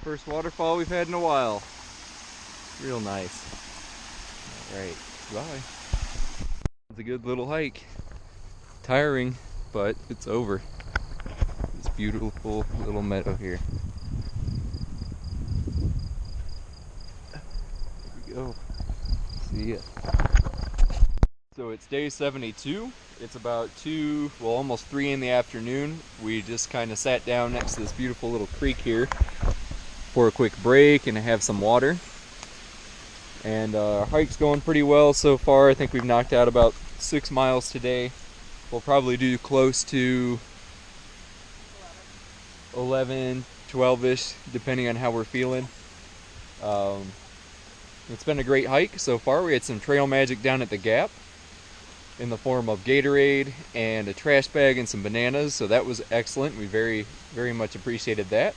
First waterfall we've had in a while. Real nice. Alright, bye. It's a good little hike. Tiring, but it's over. This beautiful little meadow here. There we go. See ya. So it's day 72. It's about almost 3 in the afternoon. We just kind of sat down next to this beautiful little creek here for a quick break and have some water. And our hike's going pretty well so far. I think we've knocked out about 6 miles today. We'll probably do close to 11, 12-ish, depending on how we're feeling. It's been a great hike so far. We had some trail magic down at the Gap in the form of Gatorade and a trash bag and some bananas, so that was excellent. We very, very much appreciated that.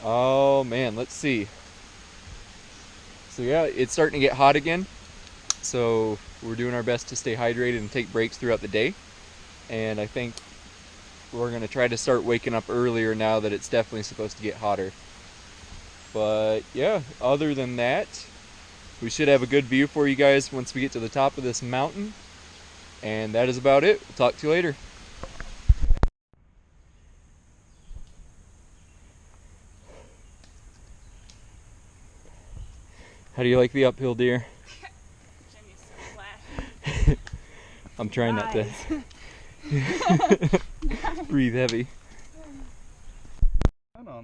Oh man, let's see. So yeah, it's starting to get hot again, so we're doing our best to stay hydrated and take breaks throughout the day. And I think we're going to try to start waking up earlier now that it's definitely supposed to get hotter. But yeah, other than that, we should have a good view for you guys once we get to the top of this mountain. And that is about it. We'll talk to you later. How do you like the uphill, dear? Jimmy's so flashy. I'm trying not to breathe heavy.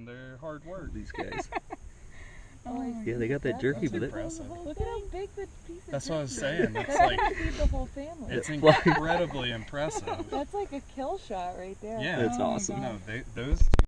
They're hard work, These guys. Oh, Yeah, they got that jerky with it. impressive. look at how big the piece of That's what I was jerky saying. is. It's like Feed the whole family. it's incredibly impressive. That's like a kill shot right there. Yeah, That's Oh my awesome. God. No, those two.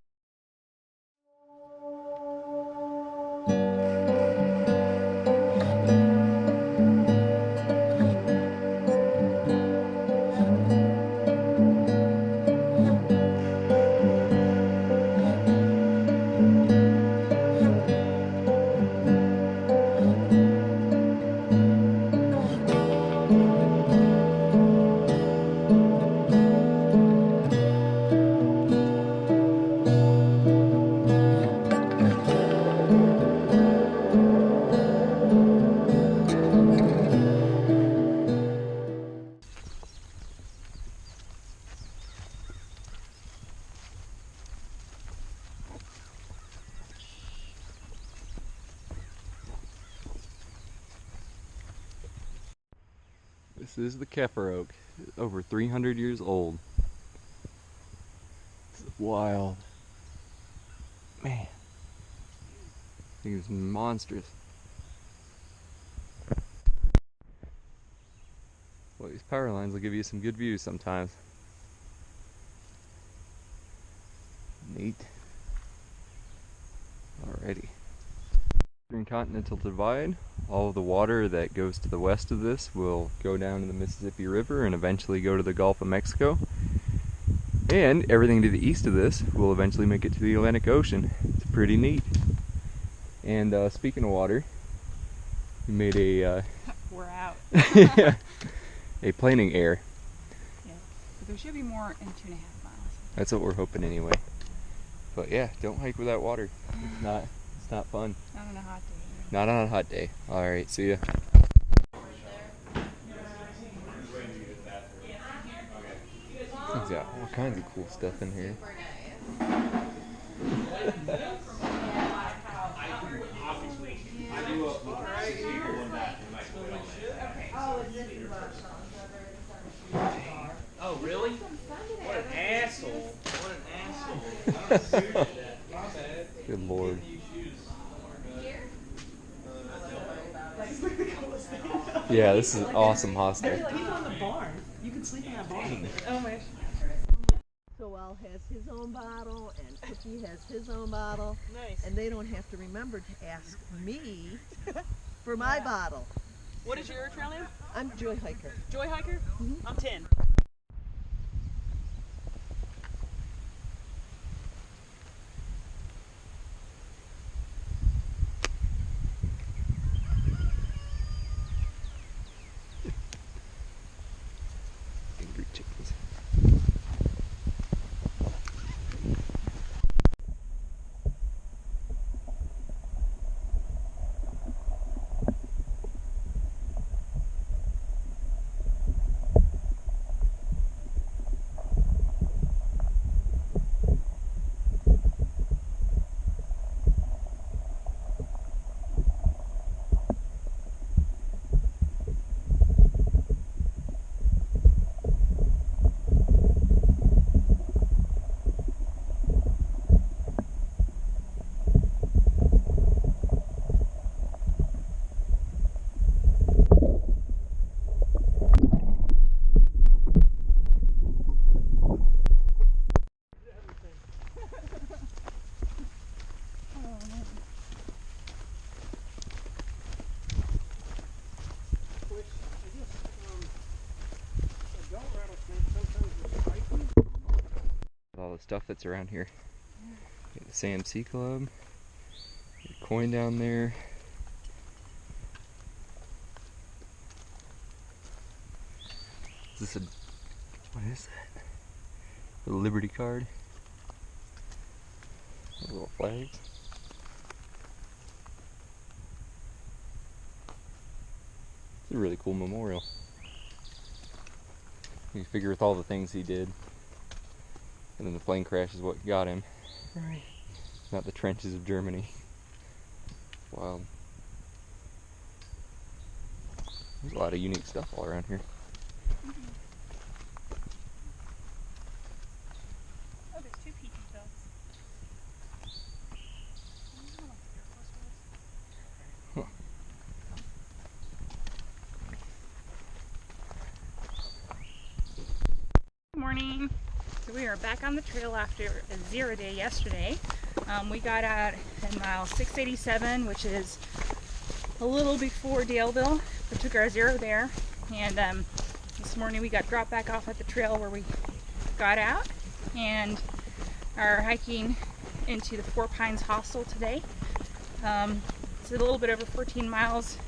This is the Kefir oak, over 300 years old. It's wild. Man, I think it's monstrous. Well, these power lines will give you some good views sometimes. Neat. Alrighty. Eastern Continental Divide. All of the water that goes to the west of this will go down to the Mississippi River and eventually go to the Gulf of Mexico. And everything to the east of this will eventually make it to the Atlantic Ocean. It's pretty neat. And speaking of water, we made a We're out. a planing air. Yeah. But there should be more in 2.5 miles. That's what we're hoping anyway. But yeah, don't hike without water. It's not fun. Not on a hot day. Not on a hot day. Alright, see ya. Things got all kinds of cool stuff in here. Oh, really? What an asshole. What an asshole. Good lord. Yeah, this is an awesome hostel. He's on the barn. You can sleep in that barn. Oh my gosh. So Al has his own bottle, and Cookie has his own bottle, Nice. and they don't have to remember to ask me for my bottle. What is your trail name? I'm Joy Hiker. Joy Hiker? I'm 10. Angry chickens. stuff that's around here. Got the Sam C Club. Got a coin down there. Is this a, what is that? A Liberty card? Little flags. It's a really cool memorial. You figure with all the things he did, and then the plane crash is what got him. Right. Not the trenches of Germany. Wild. There's a lot of unique stuff all around here. Oh, there's two peachy bells. Good morning. So we are back on the trail after a 0 day yesterday. We got out at mile 687, which is a little before Daleville. We took our 0 there, and this morning we got dropped back off at the trail where we got out and are hiking into the Four Pines Hostel today. It's a little bit over 14 miles,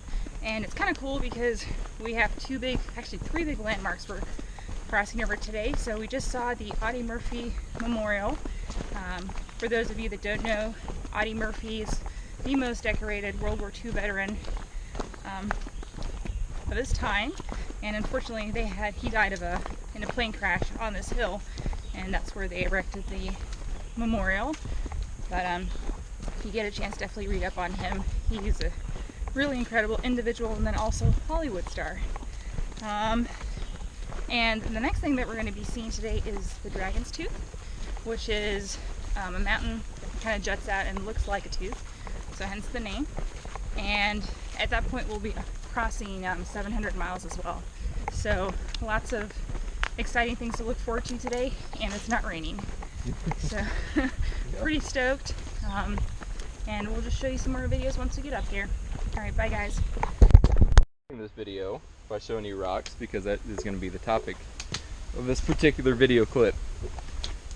and it's kind of cool because we have three big landmarks we're crossing over today. So we just saw the Audie Murphy Memorial. For those of you that don't know, Audie Murphy is the most decorated World War II veteran of his time, and unfortunately he died in a plane crash on this hill, and that's where they erected the memorial. But if you get a chance, definitely read up on him. He's a really incredible individual, and then also Hollywood star. And the next thing that we're going to be seeing today is the Dragon's Tooth, which is a mountain that kind of juts out and looks like a tooth, so hence the name. And at that point we'll be crossing 700 miles as well. So lots of exciting things to look forward to today, and it's not raining. So pretty stoked. And we'll just show you some more videos once we get up here. Alright, bye guys. In this video by showing you rocks, because that is going to be the topic of this particular video clip.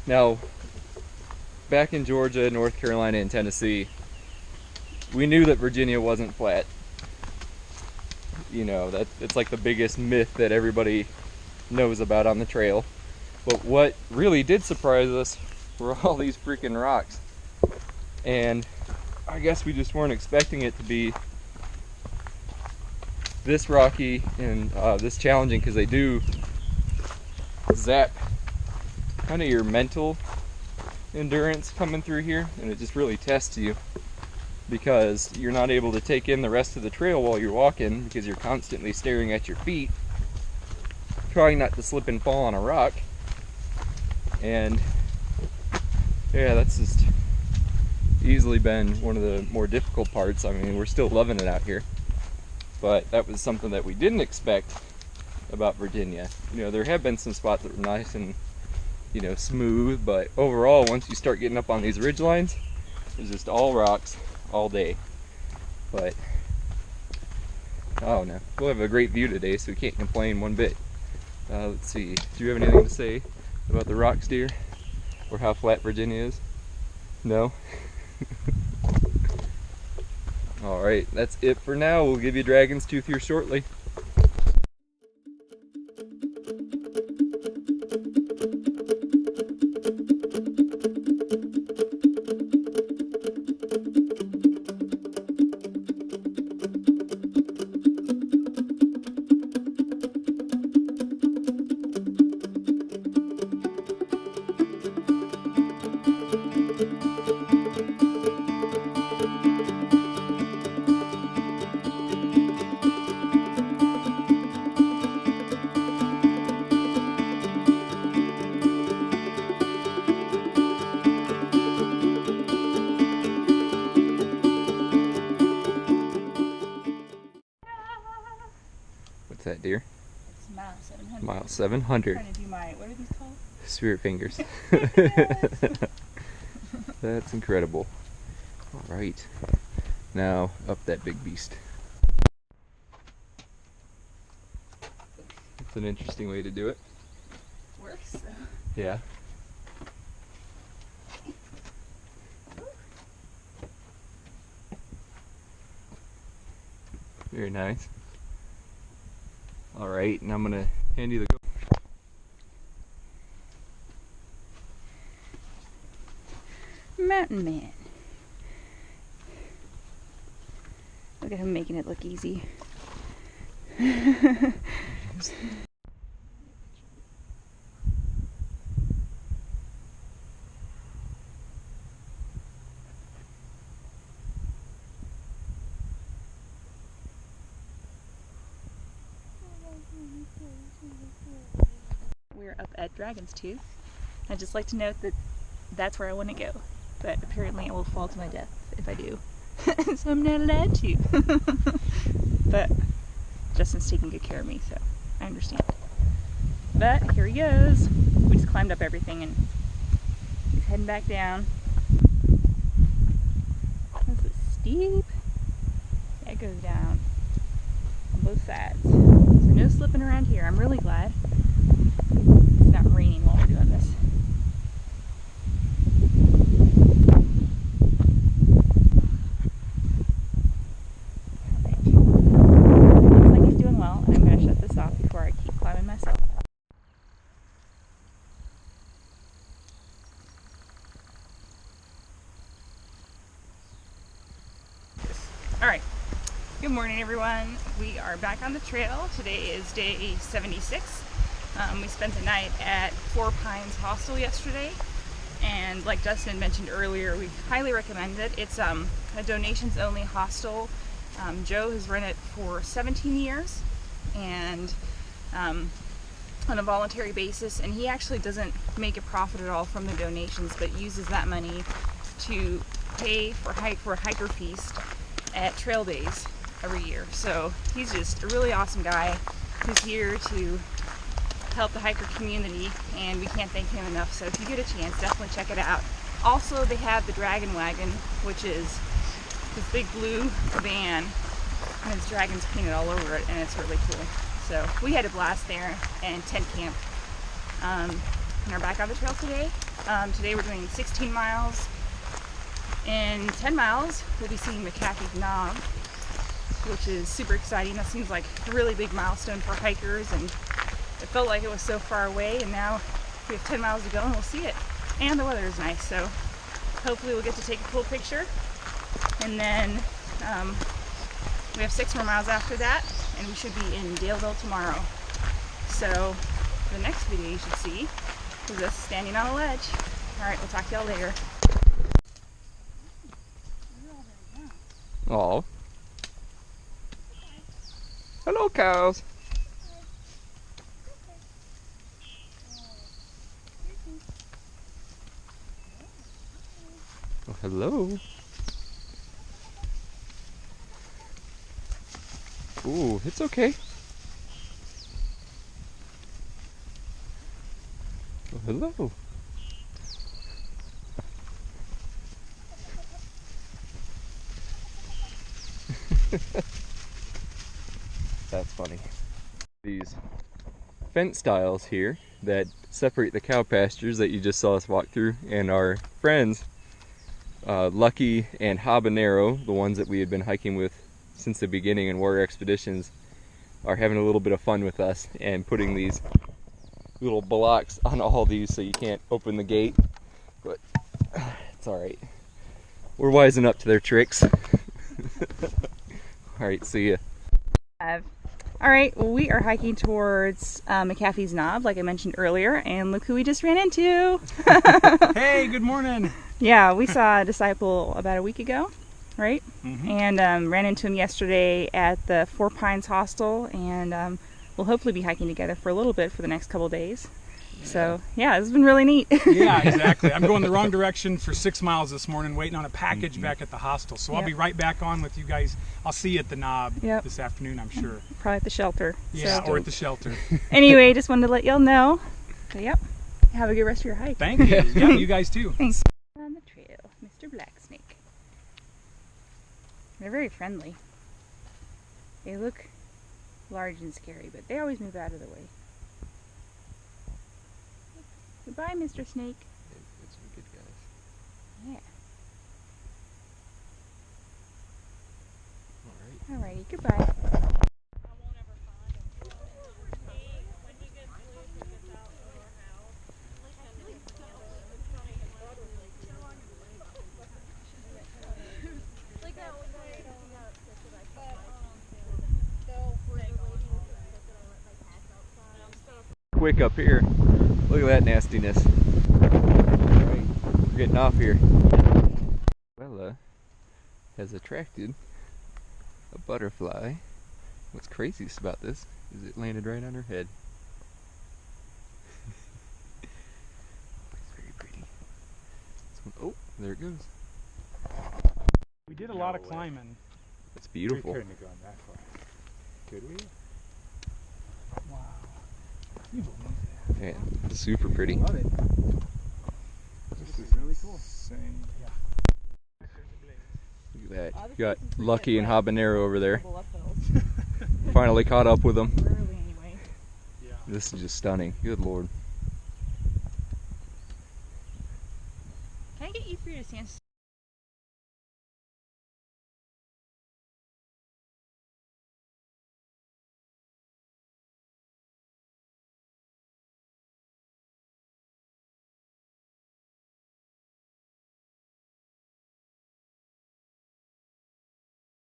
Now, back in Georgia, North Carolina, and Tennessee, we knew that Virginia wasn't flat. You know, it's like the biggest myth that everybody knows about on the trail. But what really did surprise us were all these freaking rocks. And I guess we just weren't expecting it to be this rocky and this challenging, because they do zap kind of your mental endurance coming through here, and it just really tests you because you're not able to take in the rest of the trail while you're walking because you're constantly staring at your feet, trying not to slip and fall on a rock. And yeah, that's just easily been one of the more difficult parts. I mean, we're still loving it out here, but that was something that we didn't expect about Virginia. You know, there have been some spots that were nice and, you know, smooth, but overall, once you start getting up on these ridge lines, it's just all rocks all day. But oh no, we'll have a great view today, so we can't complain one bit. Let's see, do you have anything to say about the rocks, dear, or how flat Virginia is? No? Alright, that's it for now. We'll give you Dragon's Tooth here shortly. What's that, dear? It's mile 700. Mile 700. I'm trying to do my, what are these called? Spirit fingers. That's incredible. Alright. Now, up that big beast. It's an interesting way to do it. Works. So. Yeah. Very nice. Alright, and I'm gonna hand you the go. Mountain Man. Look at him making it look easy. We're up at Dragon's Tooth. I'd just like to note that that's where I want to go, but apparently I will fall to my death if I do. So I'm not allowed to. But Justin's taking good care of me, so I understand. But here he goes. We just climbed up everything and he's heading back down. This is steep. That goes down on both sides. So no slipping around here. I'm really glad it's not raining while we're doing this. Looks like he's doing well, and I'm going to shut this off before I keep climbing myself. Alright, good morning everyone. We are back on the trail. Today is day 76. We spent the night at Four Pines Hostel yesterday, and like Dustin mentioned earlier, we highly recommend it. It's a donations only hostel. Joe has run it for 17 years and on a voluntary basis, and he actually doesn't make a profit at all from the donations, but uses that money to pay for a hiker feast at trail days every year. So he's just a really awesome guy who's here to help the hiker community, and we can't thank him enough. So if you get a chance, definitely check it out. Also, they have the Dragon Wagon, which is this big blue van, and there's dragons painted all over it, and it's really cool. So we had a blast there and tent camp. And are back on the trail today. Today we're doing 16 miles. In 10 miles, we'll be seeing McAfee's Knob, which is super exciting. That seems like a really big milestone for hikers, and it felt like it was so far away, and now we have 10 miles to go and we'll see it. And the weather is nice, so hopefully we'll get to take a cool picture. And then we have 6 more miles after that, and we should be in Daleville tomorrow. So the next video you should see is us standing on a ledge. Alright, we'll talk to y'all later. Oh. Hello, cows. Oh, hello. Ooh, it's okay. Oh, hello. That's funny. These fence stiles here that separate the cow pastures that you just saw us walk through, and our friends Lucky and Habanero, the ones that we had been hiking with since the beginning in Warrior Expeditions, are having a little bit of fun with us and putting these little blocks on all these so you can't open the gate, but it's alright. We're wising up to their tricks. Alright, see ya. Alright, well, we are hiking towards McAfee's Knob, like I mentioned earlier, and look who we just ran into! Hey, good morning! Yeah, we saw a disciple about a week ago, right? Mm-hmm. And ran into him yesterday at the Four Pines Hostel, and we'll hopefully be hiking together for a little bit for the next couple days. So, yeah, this has been really neat. Yeah, exactly. I'm going the wrong direction for 6 miles this morning, waiting on a package back at the hostel. So I'll be right back on with you guys. I'll see you at the Knob this afternoon, I'm sure. Probably at the shelter. Yeah, so. or at the shelter. Anyway, just wanted to let y'all know. So, yep. Have a good rest of your hike. Thank you. Yeah, you guys too. Thanks. On the trail, Mr. Blacksnake. They're very friendly. They look large and scary, but they always move out of the way. Goodbye, Mr. Snake. It's some good guys. Yeah. Alright. Alrighty, goodbye. quick up here. Look at that nastiness. Alright, we're getting off here. Bella has attracted a butterfly. What's craziest about this is it landed right on her head. It's very pretty. Oh, there it goes. We did a lot of climbing. It's beautiful. We couldn't have gone that far. Could we? Wow. You believe that? Yeah, it's super pretty. Love it. This is really cool. Same. Yeah. Look at that. Oh, this You got is pretty Lucky and good. Habanero over there. Double uphills. Finally caught up with them. Early anyway. Yeah. This is just stunning. Good lord. Can I get you 3 to stand